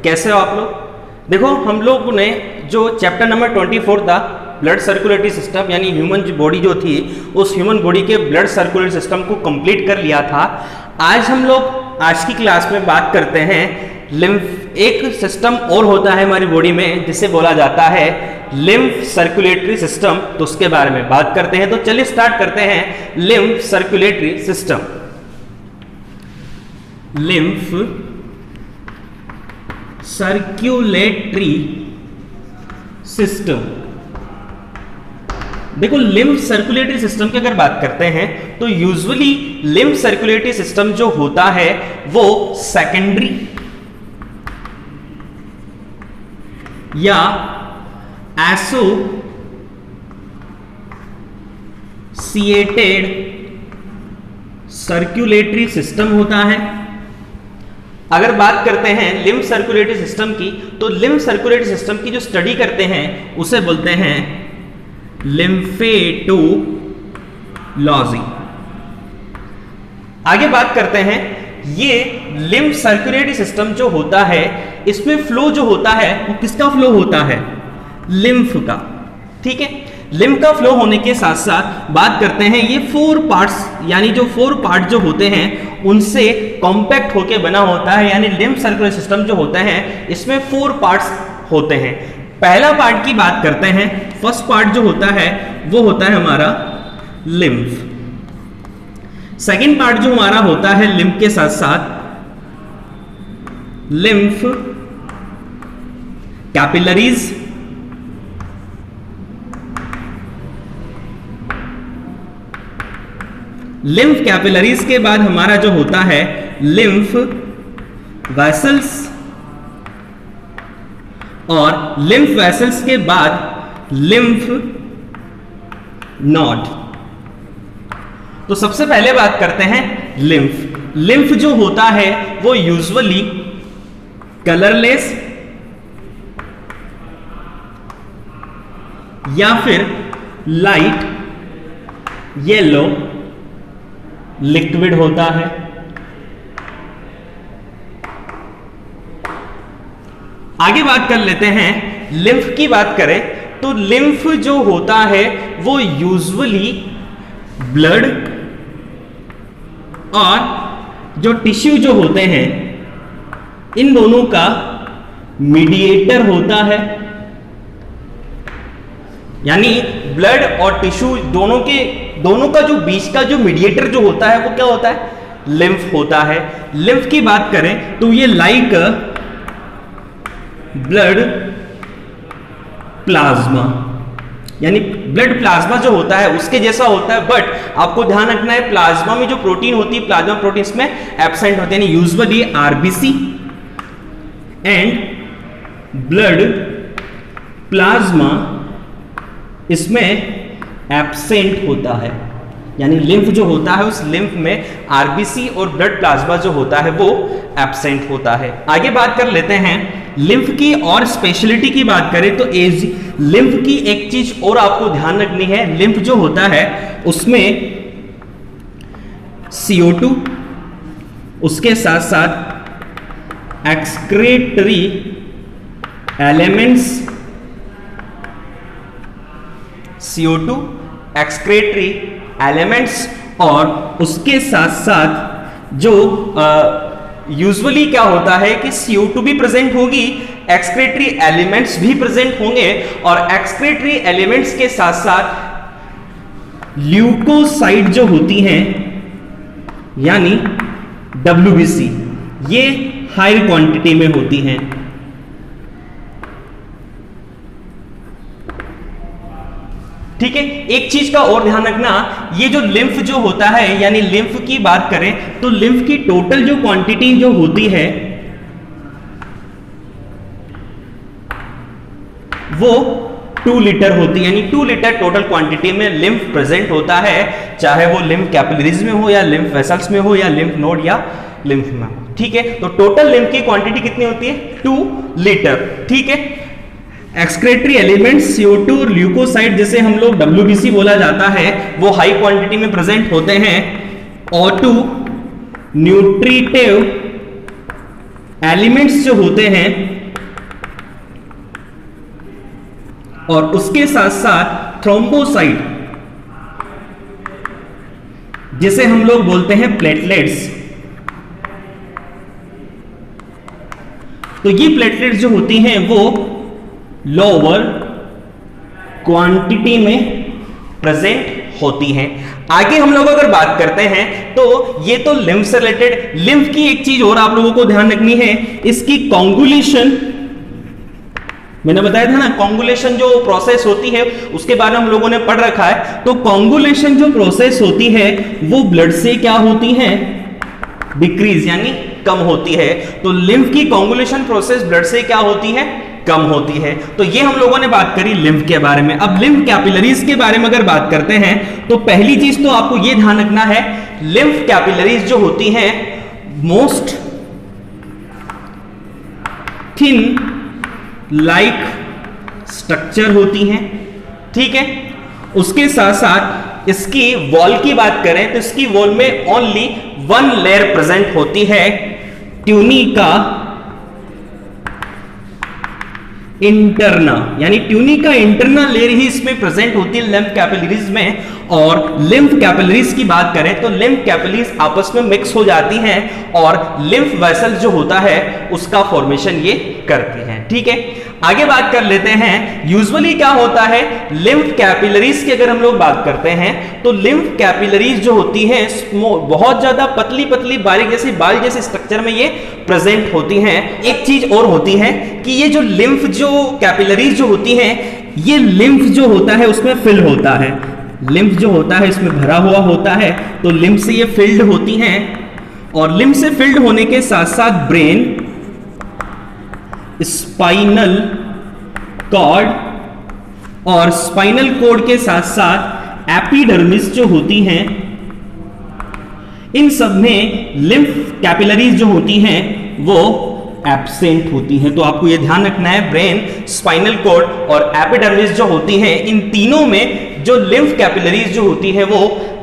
कैसे हो आप लोग? देखो हम लोग ने जो चैप्टर नंबर 24 था ब्लड सर्कुलेटरी सिस्टम यानी ह्यूमन बॉडी जो थी उस ह्यूमन बॉडी के ब्लड सर्कुलेटरी सिस्टम को कंप्लीट कर लिया था। आज हम लोग आज की क्लास में बात करते हैं लिम्फ। एक सिस्टम और होता है हमारी बॉडी में जिसे बोला जाता है लिम्फ सर्कुलेटरी सिस्टम, तो उसके बारे में बात करते हैं। तो चलिए स्टार्ट करते हैं lymph circulatory system. Lymph circulatory system. देखो लिम्फ सर्कुलेटरी सिस्टम की अगर बात करते हैं तो यूजुअली लिम्फ सर्कुलेटरी सिस्टम जो होता है वो सेकेंडरी या एसोसिएटेड सर्कुलेटरी सिस्टम होता है। अगर बात करते हैं लिम्फ सर्कुलेटरी सिस्टम की तो लिम्फ सर्कुलेटरी सिस्टम की जो स्टडी करते हैं उसे बोलते हैं लिम्फेटोलॉजी। आगे बात करते हैं ये लिम्फ सर्कुलेटरी सिस्टम जो होता है इसमें फ्लो जो होता है वो किसका फ्लो होता है? लिम्फ का। ठीक है, लिम्फ का फ्लो होने के साथ साथ बात करते हैं ये 4 पार्ट्स यानी जो 4 पार्ट जो होते हैं उनसे कॉम्पैक्ट होके बना होता है। यानी लिम्फ सर्कुलेटरी सिस्टम जो होता है इसमें 4 पार्ट्स होते हैं। पहला पार्ट की बात करते हैं, फर्स्ट पार्ट जो होता है वो होता है हमारा लिम्फ। सेकंड पार्ट जो हमारा होता है लिम्फ के साथ साथ लिम्फ कैपिलरीज, लिम्फ कैपिलरीज के बाद हमारा जो होता है लिम्फ वेसल्स, और लिम्फ वेसल्स के बाद लिम्फ नोड। तो सबसे पहले बात करते हैं लिम्फ। लिम्फ जो होता है वो यूजुअली कलरलेस या फिर लाइट येलो लिक्विड होता है। आगे बात कर लेते हैं लिम्फ की बात करें तो लिम्फ जो होता है वो यूजुअली ब्लड और जो टिश्यू जो होते हैं इन दोनों का मीडिएटर होता है। यानी ब्लड और टिश्यू दोनों का जो बीच का जो मीडिएटर जो होता है वो क्या होता है? लिम्फ होता है। लिम्फ की बात करें तो ये लाइक ब्लड प्लाज्मा यानी ब्लड प्लाज्मा जो होता है उसके जैसा होता है, बट आपको ध्यान रखना है प्लाज्मा में जो प्रोटीन होती है प्लाज्मा प्रोटीन इसमें एब्सेंट होते हैं। यानी usually RBC and blood plasma इसमें एब्सेंट होता है। यानी लिम्फ जो होता है उस लिम्फ में आरबीसी और ब्लड प्लाज्मा जो होता है वो एब्सेंट होता है। आगे बात कर लेते हैं लिम्फ की और स्पेशलिटी की बात करें तो लिम्फ की एक चीज और आपको ध्यान रखनी है, लिम्फ जो होता है उसमें CO2 उसके साथ साथ excretory elements, CO2 excretory elements और उसके साथ साथ जो यूजुअली क्या होता है कि CO2 भी प्रेजेंट होगी, एक्सक्रीटरी एलिमेंट्स भी प्रेजेंट होंगे और एक्सक्रीटरी एलिमेंट्स के साथ साथ ल्यूकोसाइड जो होती हैं यानी WBC ये हाई क्वांटिटी में होती हैं। ठीक है, एक चीज का और ध्यान रखना, ये जो लिम्फ जो होता है यानी लिम्फ की बात करें तो लिम्फ की टोटल जो क्वांटिटी जो होती है वो 2 लीटर होती है। यानी 2 लीटर टोटल क्वांटिटी में लिम्फ प्रेजेंट होता है, चाहे वो लिम्फ कैपिलरीज में हो या लिम्फ वेसल्स में हो या लिम्फ नोड या लिम्फ में हो। ठीक है, तो टोटल लिम्फ की क्वांटिटी कितनी होती है? 2 लीटर। ठीक है, एक्सक्रीटरी एलिमेंट्स CO2 और ल्यूकोसाइड जिसे हम लोग WBC बोला जाता है वो हाई क्वांटिटी में प्रेजेंट होते हैं। O2 न्यूट्रिटिव एलिमेंट्स जो होते हैं और उसके साथ साथ थ्रोम्बोसाइट, जिसे हम लोग बोलते हैं प्लेटलेट्स। तो ये प्लेटलेट्स जो होती हैं वो लोअर क्वांटिटी में प्रेजेंट होती हैं। आगे हम लोग अगर बात करते हैं तो ये तो लिम्फ से रिलेटेड। लिम्फ की एक चीज और आप लोगों को ध्यान रखनी है, इसकी कॉन्गुलेशन, मैंने बताया था ना कॉन्गुलेशन जो प्रोसेस होती है उसके बारे में हम लोगों ने पढ़ रखा है। तो कॉन्गुलेशन जो प्रोसेस होती है वो ब्लड से क्या होती है, डिक्रीज यानी कम होती है। तो लिम्फ की कॉन्गुलेशन प्रोसेस ब्लड से क्या होती है, कम होती है। तो ये हम लोगों ने बात करी लिम्फ के बारे में। अब लिम्फ कैपिलरीज के बारे में अगर बात करते हैं तो पहली चीज तो आपको ये ध्यान रखना है, लिम्फ कैपिलरीज जो होती हैं मोस्ट थिन लाइक स्ट्रक्चर होती हैं, ठीक है। उसके साथ साथ इसकी वॉल की बात करें तो इसकी वॉल में ओनली वन लेयर प्रेजेंट होती है, ट्यूनिका इंटरना, यानी ट्यूनिका इंटरना लेयर ही इसमें प्रेजेंट होती है लिम्फ कैपिलरीज में। और लिम्फ कैपिलरीज की बात करें तो लिम्फ कैपिलरीज आपस में मिक्स हो जाती हैं और लिम्फ वेसल जो होता है उसका फॉर्मेशन ये करती हैं, ठीक है। आगे बात कर लेते हैं, यूजुअली क्या होता है लिम्फ कैपिलरीज की अगर हम लोग बात करते हैं तो लिम्फ कैपिलरीज जो होती हैं बहुत ज्यादा पतली पतली बारीक जैसी बाल जैसे स्ट्रक्चर में ये प्रेजेंट होती हैं। एक चीज और होती है कि ये जो लिम्फ जो कैपिलरीज जो होती हैं, ये लिम्फ जो होता है उसमें फिल होता है, लिम्फ जो होता है इसमें भरा हुआ होता है, तो लिम्फ से ये फिल्ड होती हैं। और लिम्फ से फिल्ड होने के साथ साथ ब्रेन, स्पाइनल कॉर्ड और स्पाइनल कॉर्ड के साथ साथ एपिडर्मिस जो होती हैं, इन सब में लिम्फ कैपिलरीज जो होती हैं वो एब्सेंट होती हैं। तो आपको ये ध्यान रखना है, ब्रेन, स्पाइनल कॉर्ड और एपिडर्मिस जो होती हैं, इन तीनों में जो लिम्फ कैपिलरीज जो होती है वो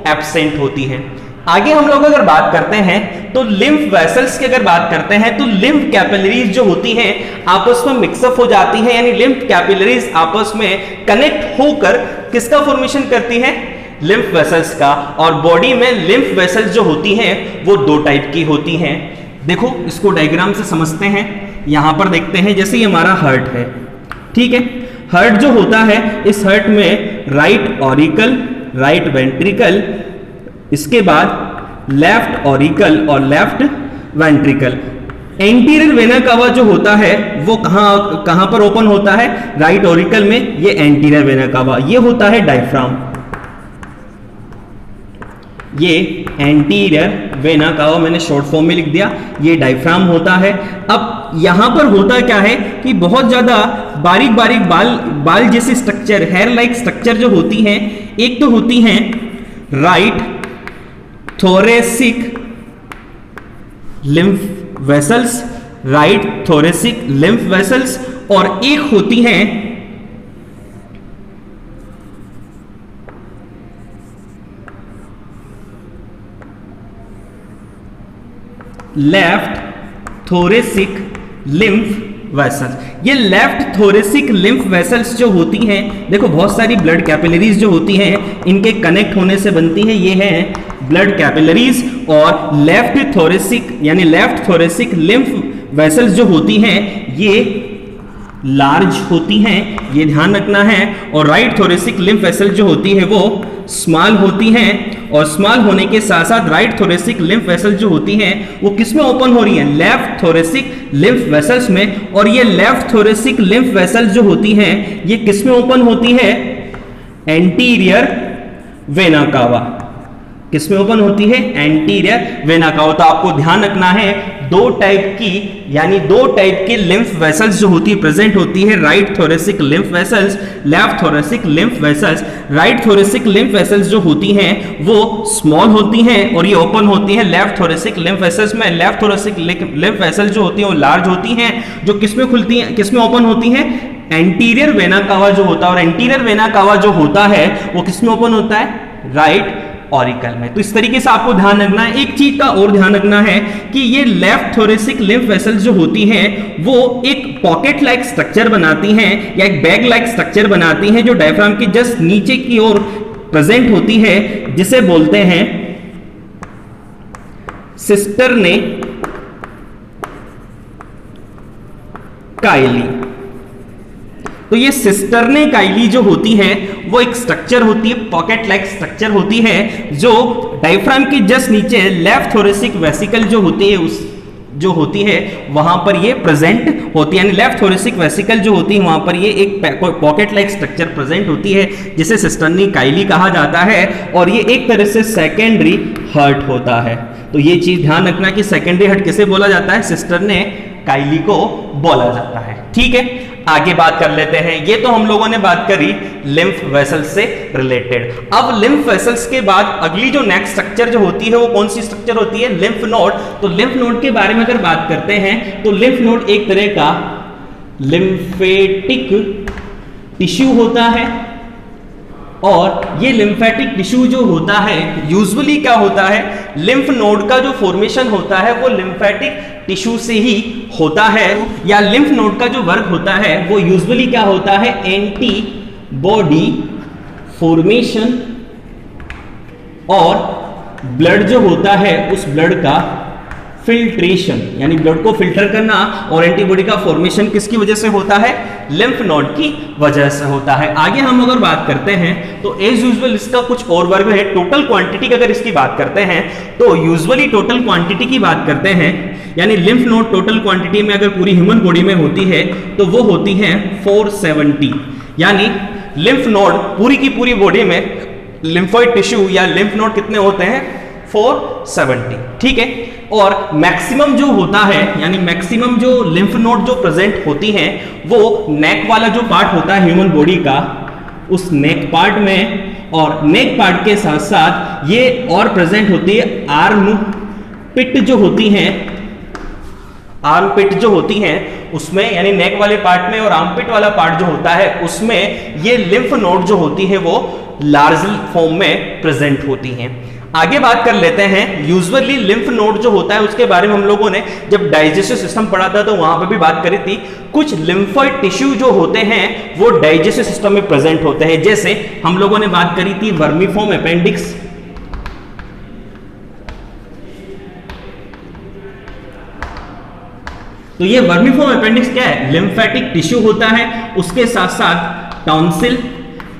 एब्सेंट होती है। आगे हम लोग अगर बात करते हैं तो लिम्फ वेसल्स की अगर बात करते हैं तो लिम्फ कैपिलरीज जो होती हैं आपस में मिक्सअप हो जाती हैं, यानी लिम्फ कैपिलरीज आपस में कनेक्ट होकर किसका फॉर्मेशन करती हैं, लिम्फ वेसल्स का। और बॉडी में लिम्फ वेसल्स जो होती हैं वो दो टाइप की होती हैं। देखो इसको डायग्राम से समझते हैं, यहां पर देखते हैं जैसे ये हमारा हार्ट है, ठीक है। हार्ट जो होता है, इस हार्ट में राइट ऑरिकल, राइट वेंट्रिकल, इसके बाद लेफ्ट ऑरिकल और left ventricle. Anterior vena cava जो होता है वो कहां पर ओपन होता है, राइट ऑरिकल में, ये एंटीरियर वेना कावा, ये होता है डायफ्राम, ये एंटीरियर वेना कावा मैंने शॉर्ट फॉर्म में लिख दिया, ये डायफ्राम होता है। अब यहां पर होता क्या है कि बहुत ज्यादा बारीक बारीक बाल जैसे स्ट्रक्चर, हेयर लाइक स्ट्रक्चर जो होती हैं, एक तो होती हैं right thoracic lymph vessels, right thoracic lymph vessels, और एक होती हैं लेफ्ट थोरेसिक लिम्फ वेसल्स। ये लेफ्ट थोरेसिक लिम्फ वेसल्स जो होती हैं, देखो बहुत सारी ब्लड कैपिलरीज जो होती हैं इनके कनेक्ट होने से बनती हैं, ये हैं ब्लड कैपिलरीज। और लेफ्ट थोरेसिक यानी लेफ्ट थोरेसिक लिम्फ वेसल्स जो होती हैं ये लार्ज होती हैं, ये ध्यान रखना है। और राइट थोरेसिक लिम्फ वेसल जो होती है वो स्मॉल होती हैं। और स्मॉल होने के साथ साथ राइट थोरेसिक लिम्फ वेसल जो होती हैं वो किस में ओपन हो रही हैं, लेफ्ट थोरेसिक लिम्फ वेसल्स में। और ये लेफ्ट थोरेसिक लिम्फ वेसल जो होती हैं ये किस में ओपन होती है, एंटीरियर वेना कावा, किस में ओपन होती है, एंटीरियर वेना कावा। तो आपको ध्यान रखना है दो टाइप की, यानी दो टाइप की लिम्फ वेसल्स जो होती है प्रेजेंट होती है, right thoracic lymph vessels, left thoracic lymph vessels. Right thoracic lymph vessels जो होती हैं वो स्मॉल होती हैं और ये ओपन होती हैं लेफ्ट थोरेसिक लिम्फ वेसल्स में। लेफ्ट थोरेसिक लिम्फ वेसल्स जो होती हैं वो लार्ज होती हैं, जो किस में खुलती हैं, किस में ओपन होती हैं, एंटीरियर वेना कावा जो होता है। और एंटीरियर वेना कावा जो होता है वो किस में ओपन होता है, राइट ऑरिकल में। तो इस तरीके से आपको ध्यान रखना है। एक चीज का और ध्यान रखना है कि ये लेफ्ट थोरेसिक लिम्फ वेसल्स जो होती हैं वो एक पॉकेट लाइक स्ट्रक्चर बनाती हैं या एक बैग लाइक स्ट्रक्चर बनाती हैं जो डायफ्राम के जस्ट नीचे की ओर प्रेजेंट होती है, जिसे बोलते हैं सिस्टर्ने काइली। तो ये सिस्टर्ने काइली जो होती है वो एक स्ट्रक्चर होती है, पॉकेट लाइक स्ट्रक्चर होती है जो डायफ्राम के जस्ट नीचे लेफ्ट थोरेसिक वेसिकल जो होती है उस जो होती है वहां पर ये प्रेजेंट होती है, यानी लेफ्ट थोरेसिक वेसिकल जो होती है वहां पर ये एक पॉकेट लाइक स्ट्रक्चर प्रेजेंट होती है जिसे सिस्टर्नी काइली कहा जाता है, और ये एक तरह से सेकेंडरी हर्ट होता है। तो ये चीज ध्यान रखना कि सेकेंडरी हर्ट किसे बोला जाता है, सिस्टर्ने काइली को बोला जाता है। ठीक है, आगे बात कर लेते हैं। ये तो हम लोगों ने बात करी लिम्फ वेसल्स से रिलेटेड। अब लिम्फ वेसल्स के बाद अगली जो नेक्स्ट स्ट्रक्चर जो होती है वो कौन सी स्ट्रक्चर होती है, लिम्फ नोड। तो लिम्फ नोड के बारे में अगर बात करते हैं तो लिम्फ नोड एक तरह का लिम्फेटिक टिश्यू होता है, और ये लिम्फेटिक टिश्यू जो होता है यूजुअली क्या होता है, लिम्फ नोड का जो फॉर्मेशन होता है वो लिम्फेटिक टिश्यू से ही होता है, या लिम्फ नोड का जो वर्क होता है वो यूजुअली क्या होता है, एंटीबॉडी फॉर्मेशन और ब्लड जो होता है उस ब्लड का फिल्ट्रेशन, यानी ब्लड को फिल्टर करना, और एंटीबॉडी का फॉर्मेशन किसकी वजह से होता है, लिम्फ नोड की वजह से होता है। आगे हम अगर बात करते हैं तो एज यूजुअल इसका कुछ और वर्ग है। टोटल क्वांटिटी की अगर इसकी बात करते हैं तो यूजुअली टोटल क्वांटिटी की बात करते हैं, यानी लिम्फ नोड टोटल क्वांटिटी में अगर पूरी ह्यूमन बॉडी में होती है तो वो होती है 470, यानी लिम्फ नोड पूरी की पूरी बॉडी में लिम्फोइड टिश्यू या लिम्फ नोड कितने होते हैं, 470। ठीक है, और मैक्सिमम जो होता है, यानी मैक्सिमम जो लिम्फ नोड जो प्रेजेंट होती हैं वो नेक वाला जो पार्ट होता है ह्यूमन बॉडी का, उस नेक पार्ट में, और नेक पार्ट के साथ साथ ये और प्रेजेंट होती है आर्म पिट जो होती हैं, आर्म पिट जो होती हैं उसमें, यानी नेक वाले पार्ट में और आर्म पिट वाला पार्ट जो होता है उसमें ये लिम्फ नोड जो होती है वो लार्ज फॉर्म में प्रेजेंट होती हैं। आगे बात कर लेते हैं। यूजुअली लिम्फ नोड जो होता है उसके बारे में हम लोगों ने जब डाइजेस्टिव सिस्टम पढ़ा था तो वहां पर भी बात करी थी। कुछ लिम्फोइड टिश्यू जो होते हैं वो डाइजेस्टिव सिस्टम में प्रेजेंट होते हैं, जैसे हम लोगों ने बात करी थी वर्मीफॉर्म अपेंडिक्स, तो ये वर्मीफॉर्म अपेंडिक्स क्या है, लिम्फेटिक टिश्यू होता है। उसके साथ साथ टॉन्सिल,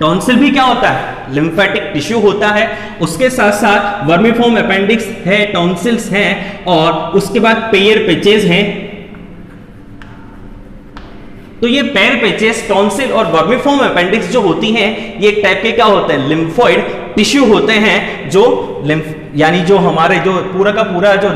टॉन्सिल भी क्या होता है, लिम्फेटिक टिश्यू होता है। उसके साथ साथ वर्मीफॉर्म अपेंडिक्स है, टॉन्सिल्स हैं, और उसके बाद पेयर पेचेस हैं। तो ये पैर पेचेस, टॉन्सिल और वर्मीफॉर्म अपेंडिक्स जो होती हैं ये एक टाइप के क्या होते हैं, लिम्फोइड टिश्यू होते हैं, जो लिम्फ यानी जो हमारे जो पूरा का पूरा जो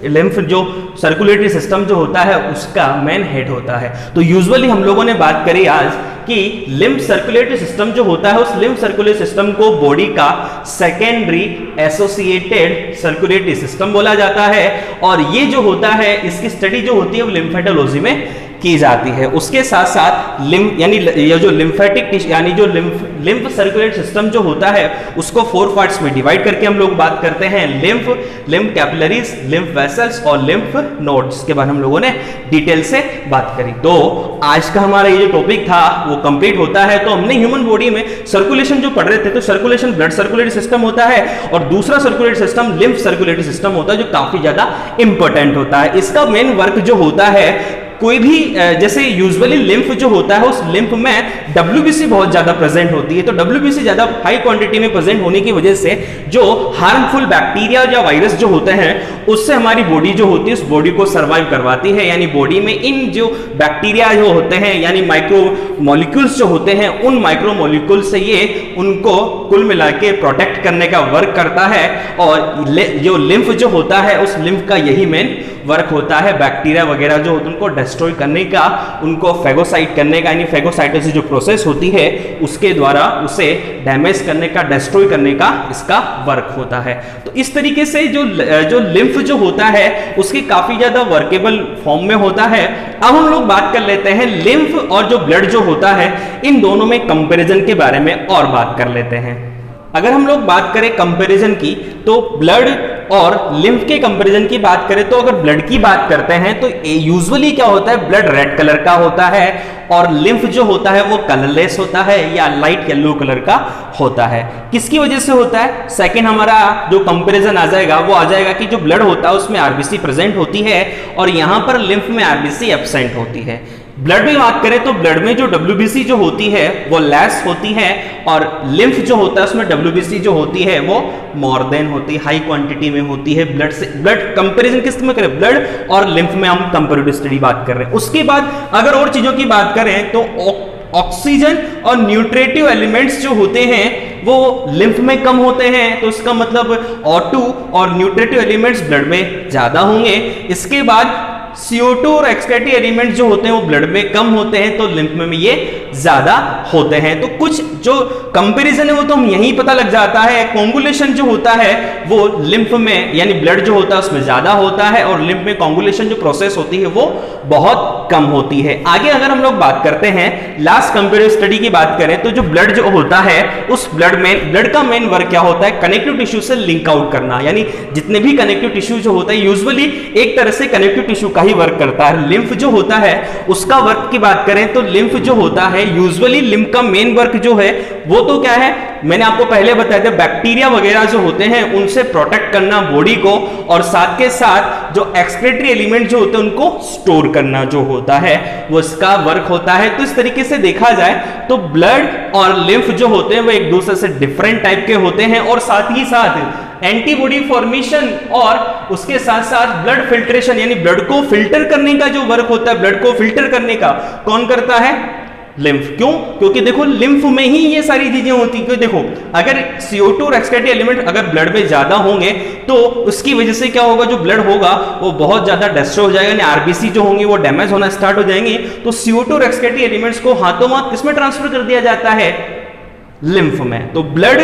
लिम्फ जो सर्कुलेटरी सिस्टम जो होता है उसका मेन हेड होता है। तो यूजुअली हम लोगों ने बात करी आज कि लिम्फ सर्कुलेटरी सिस्टम जो होता है उस लिम्फ सर्कुलेटरी सिस्टम को बॉडी का सेकेंडरी एसोसिएटेड सर्कुलेटरी सिस्टम बोला जाता है, और ये जो होता है इसकी स्टडी जो होती है वो लिम्फेटोलॉजी में की जाती है। उसके साथ साथ लिम्फ यानी ये जो लिम्फेटिक यानी जो लिम्फ सर्कुलेटरी सिस्टम जो होता है उसको 4 पार्ट्स में डिवाइड करके हम लोग बात करते हैं, लिम्फ कैपिलरीज, लिम्फ वेसल्स और लिम्फ नोड्स के बारे में हम लोगों ने डिटेल से बात करी। तो आज का हमारा ये जो टॉपिक था वो कंप्लीट होता है। तो हमने ह्यूमन बॉडी में सर्कुलेशन जो पढ़ रहे थे, तो सर्कुलेशन ब्लड सर्कुलेटरी सिस्टम होता है, और दूसरा circulatory system lymph circulatory system होता है जो काफी ज्यादा इंपॉर्टेंट होता है। इसका मेन वर्क जो होता है, कोई भी जैसे यूजुअली लिम्फ जो होता है उस लिम्फ में WBC बहुत ज्यादा प्रेजेंट होती है, तो WBC ज्यादा हाई क्वांटिटी में प्रेजेंट होने की वजह से जो हार्मफुल बैक्टीरिया या वायरस जो होते हैं उससे हमारी बॉडी जो होती है उस बॉडी को सर्वाइव करवाती है। यानी बॉडी में इन जो बैक्टीरिया जो होते हैं यानी माइक्रो मॉलिक्यूल्स जो होते हैं, उन माइक्रो मॉलिक्यूल से ये उनको कुल मिला के प्रोटेक्ट करने का वर्क करता है, और जो लिम्फ जो होता है उस लिम्फ का यही मेन वर्क होता है, बैक्टीरिया वगैरह जो होते हैं उनको डिस्ट्रॉय करने का, उनको फेगोसाइट करने का, यानी फेगोसाइटोसिस जो प्रोसेस होती है उसके द्वारा उसे डैमेज करने का, डिस्ट्रॉय करने का इसका वर्क होता है। तो इस तरीके से जो लिम्फ जो होता है उसकी काफी ज्यादा वर्केबल फॉर्म में होता है। अब हम लोग बात कर लेते हैं लिम्फ और जो ब्लड जो होता है इन दोनों में कंपैरिजन के बारे में और बात कर लेते हैं। अगर हम लोग बात करें कंपैरिजन की, तो ब्लड और लिम्फ के कंपैरिजन की बात करें तो अगर ब्लड की बात करते हैं तो यूजुअली क्या होता है, ब्लड रेड कलर का होता है और लिम्फ जो होता है वो कलरलेस होता है या लाइट येलो कलर का होता है। किसकी वजह से होता है? सेकंड हमारा जो कंपैरिजन आ जाएगा वो आ जाएगा कि जो ब्लड होता है उसमें आरबीसी प्रेजेंट होती है और यहां पर लिम्फ में आरबीसी एब्सेंट होती है। ब्लड में बात करें तो ब्लड में जो डब्ल्यूबीसी जो होती है वो लेस होती है और लिम्फ जो होता है उसमें डब्ल्यूबीसी जो होती है वो मोर देन होती है, हाई क्वांटिटी में होती है। ब्लड से ब्लड कंपैरिजन किस में करें? ब्लड और लिम्फ में हम कंपैरेटिव स्टडी बात कर रहे हैं। उसके बाद अगर और चीजों की बात करें तो ऑक्सीजन और न्यूट्रेटिव एलिमेंट्स जो होते हैं वो लिम्फ में कम होते हैं, तो इसका मतलब O2 और न्यूट्रेटिव एलिमेंट्स ब्लड में ज्यादा होंगे। इसके बाद CO2 और एक्सक्रीटरी एलिमेंट जो होते हैं वो ब्लड में कम होते हैं, तो लिम्फ में ये ज्यादा होते हैं। तो कुछ जो कंपैरिजन है वो तो हम यहीं पता लग जाता है। कोंगुलेशन जो होता है वो लिम्फ में यानी ब्लड जो होता है उसमें ज्यादा होता है और लिम्फ में कोंगुलेशन जो प्रोसेस होती है वो बहुत कम होती है। आगे अगर हम लोग बात करते हैं लास्ट कंपैरेटिव स्टडी की बात करें तो जो ब्लड जो होता है उस ब्लड का मेन वर्क क्या होता है? कनेक्टिव टिश्यू से लिंक आउट करना, यानी जितने भी कनेक्टिव टिश्यू जो होता है यूजुअली एक तरह से कनेक्टिव टिश्यू का ही वर्क करता है। लिम्फ जो होता है उसका वर्क की बात करें तो लिम्फ जो होता है यूजुअली लिम्फ का मेन वर्क जो है वो तो क्या है, मैंने आपको पहले बताया था, बैक्टीरिया वगैरह जो होते हैं उनसे प्रोटेक्ट करना बॉडी को और साथ के साथ जो एक्सक्रीटरी एलिमेंट जो होते हैं उनको स्टोर करना जो होता है वो इसका वर्क होता है। तो इस तरीके से देखा जाए तो ब्लड और लिम्फ जो होते हैं वो एक दूसरे से डिफरेंट टाइप के होते हैं और साथ ही साथ एंटीबॉडी फॉर्मेशन और उसके साथ साथ ब्लड फिल्ट्रेशन यानी ब्लड को फिल्टर करने का जो वर्क होता है, ब्लड को फिल्टर करने का कौन करता है? लिम्फ। क्यों? क्योंकि देखो लिम्फ में ही ये सारी चीजें होती है। देखो अगर CO2 और एक्सक्रीटरी एलिमेंट अगर ब्लड में ज्यादा होंगे तो उसकी वजह से क्या होगा, जो ब्लड होगा वो बहुत ज्यादा डिस्ट्रॉय हो जाएगा, यानी आरबीसी जो होंगी वो डैमेज होना स्टार्ट हो जाएंगी। तो CO2 और एक्सक्रीटरी एलिमेंट्स को हाथों हाथ किसमें ट्रांसफर कर दिया जाता है? लिम्फ में। तो ब्लड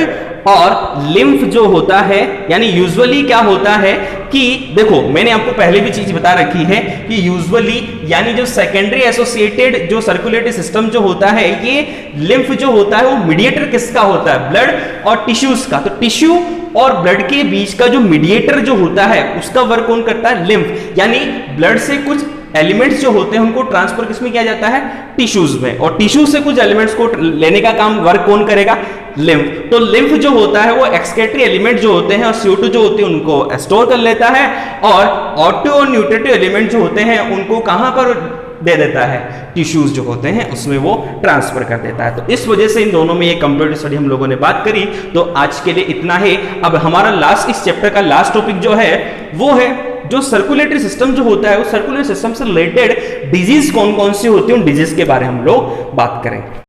और लिम्फ जो होता है यानी यूजुअली क्या होता है कि देखो मैंने आपको पहले भी चीज बता रखी है कि यूजुअली यानी जो सेकेंडरी एसोसिएटेड जो सर्कुलेटरी सिस्टम जो होता है ये लिम्फ जो होता है वो मीडिएटर किसका होता है? ब्लड और टिश्यूज का। तो टिश्यू और ब्लड के बीच का जो मीडिएटर जो होता है उसका वर्क कौन करता है? लिम्फ। यानी ब्लड से कुछ एलिमेंट्स जो होते हैं उनको ट्रांसफर किसमें किया जाता है? टिश्यूज में, और टिश्यू से कुछ एलिमेंट्स को लेने का काम वर्क कौन करेगा? लिम्फ। तो लिम्फ जो होता है वो एक्सक्रीटरी एलिमेंट जो होते हैं और CO2 जो होती है उनको स्टोर कर लेता है और O2 और न्यूट्रेटिव एलिमेंट जो होते हैं उनको कहां पर दे देता है? टिश्यूज जो होते हैं उसमें वो ट्रांसफर कर देता है। तो इस वजह से इन दोनों में ये कंपैरेटिव स्टडी हम लोगों ने बात करी। तो आज के लिए इतना ही। अब हमारा लास्ट इस चैप्टर का लास्ट टॉपिक जो है वो है जो सर्कुलेटरी सिस्टम जो होता है वो सर्कुलेटरी सिस्टम से रिलेटेड डिजीज कौन कौन सी होती है उन डिजीज के बारे में हम लोग बात करेंगे।